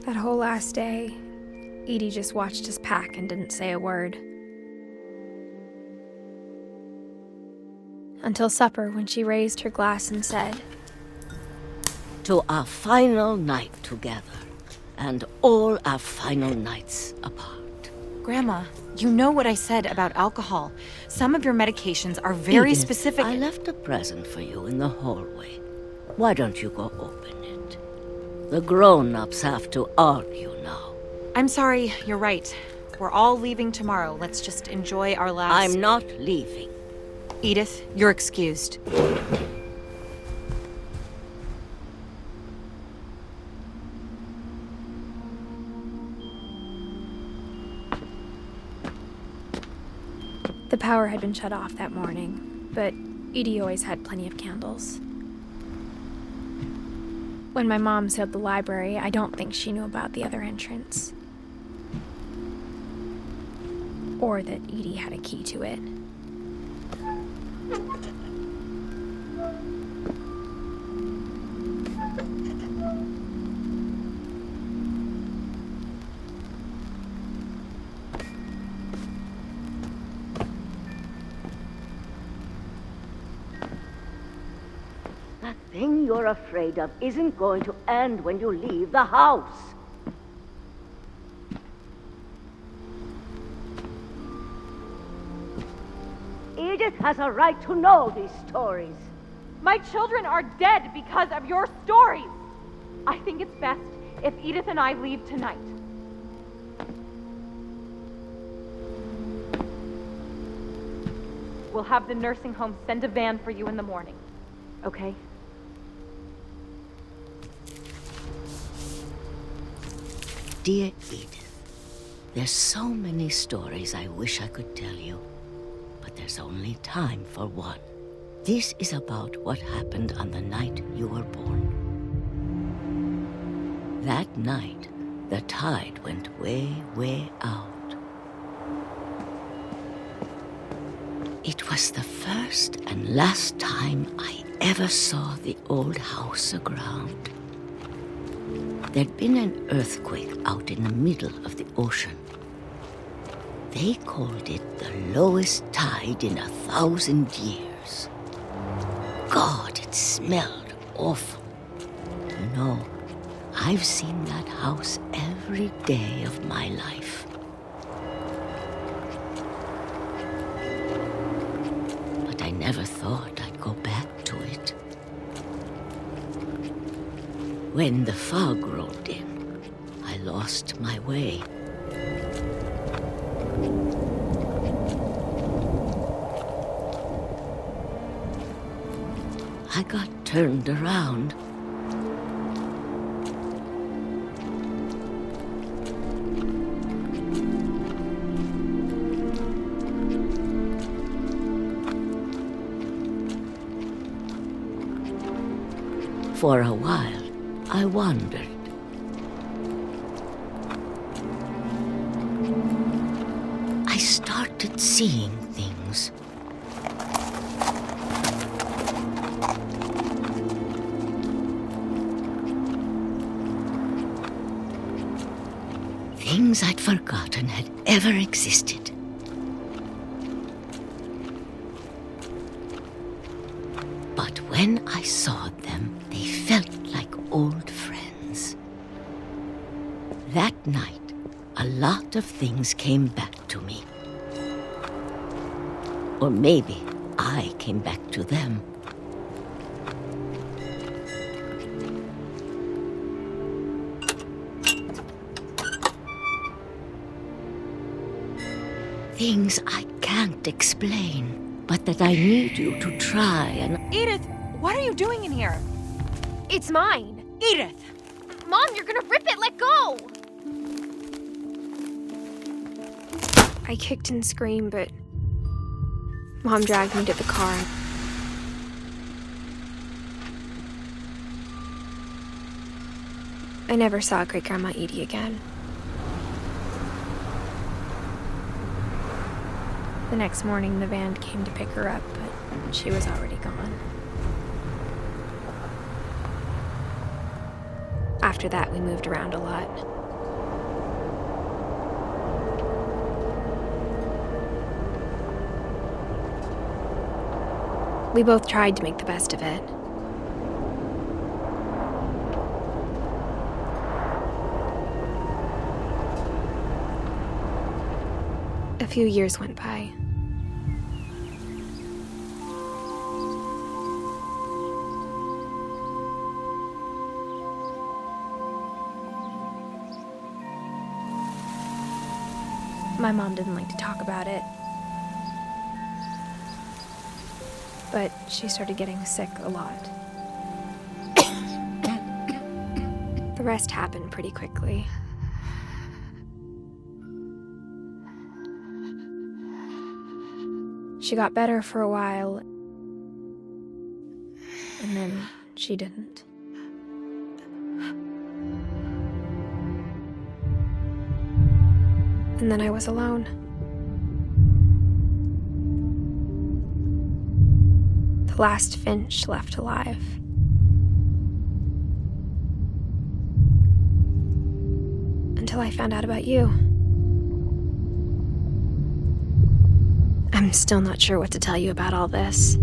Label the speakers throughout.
Speaker 1: That whole last day, Edie just watched us pack and didn't say a word. Until supper, when she raised her glass and said,
Speaker 2: "To our final night together, and all our final nights apart."
Speaker 3: Grandma, you know what I said about alcohol. Some of your medications are very
Speaker 2: Edith,
Speaker 3: specific.
Speaker 2: I left a present for you in the hallway. Why don't you go open it? The grown-ups have to argue now.
Speaker 3: I'm sorry, you're right. We're all leaving tomorrow. Let's just enjoy our last...
Speaker 2: I'm not leaving.
Speaker 3: Edith, you're excused.
Speaker 1: The power had been shut off that morning, but Edie always had plenty of candles. When my mom sealed the library, I don't think she knew about the other entrance. Or that Edie had a key to it.
Speaker 2: That thing you're afraid of isn't going to end when you leave the house. Edith has a right to know these stories.
Speaker 4: My children are dead because of your stories. I think it's best if Edith and I leave tonight. We'll have the nursing home send a van for you in the morning, okay?
Speaker 2: Dear Edith, there's so many stories I wish I could tell you, but there's only time for one. This is about what happened on the night you were born. That night, the tide went way, way out. It was the first and last time I ever saw the old house aground. There'd been an earthquake out in the middle of the ocean. They called it the lowest tide in 1,000 years. God, it smelled awful. You know, I've seen that house every day of my life. But I never thought I'd go back to it. When the fog rolled in, I lost my way. I got turned around. For a while, I wandered. I started seeing things. Things I'd forgotten had ever existed. But when I saw them, they felt like old friends. That night, a lot of things came back to me. Or maybe I came back to them. Things I can't explain, but that I need you to try and...
Speaker 3: Edith, what are you doing in here?
Speaker 1: It's mine.
Speaker 3: Edith!
Speaker 1: Mom, you're gonna rip it! Let go! I kicked and screamed, but Mom dragged me to the car. I never saw Great-Grandma Edie again. The next morning, the van came to pick her up, but she was already gone. After that, we moved around a lot. We both tried to make the best of it. A few years went by. My mom didn't like to talk about it. But she started getting sick a lot. The rest happened pretty quickly. She got better for a while, and then she didn't. And then I was alone. The last Finch left alive. Until I found out about you. I'm still not sure what to tell you about all this.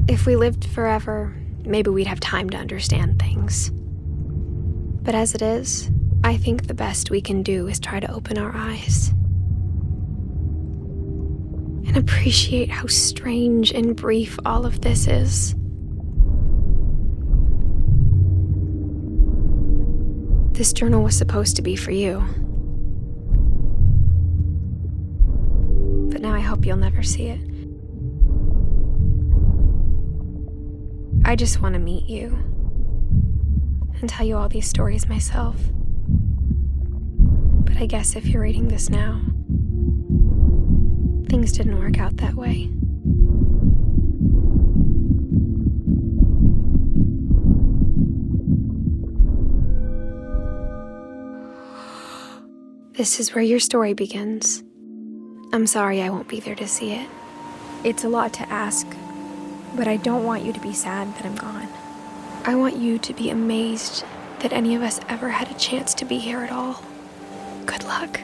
Speaker 1: If we lived forever, maybe we'd have time to understand things. But as it is, I think the best we can do is try to open our eyes. And appreciate how strange and brief all of this is. This journal was supposed to be for you. But now I hope you'll never see it. I just want to meet you and tell you all these stories myself. But I guess if you're reading this now, things didn't work out that way. This is where your story begins. I'm sorry I won't be there to see it. It's a lot to ask, but I don't want you to be sad that I'm gone. I want you to be amazed that any of us ever had a chance to be here at all. Good luck.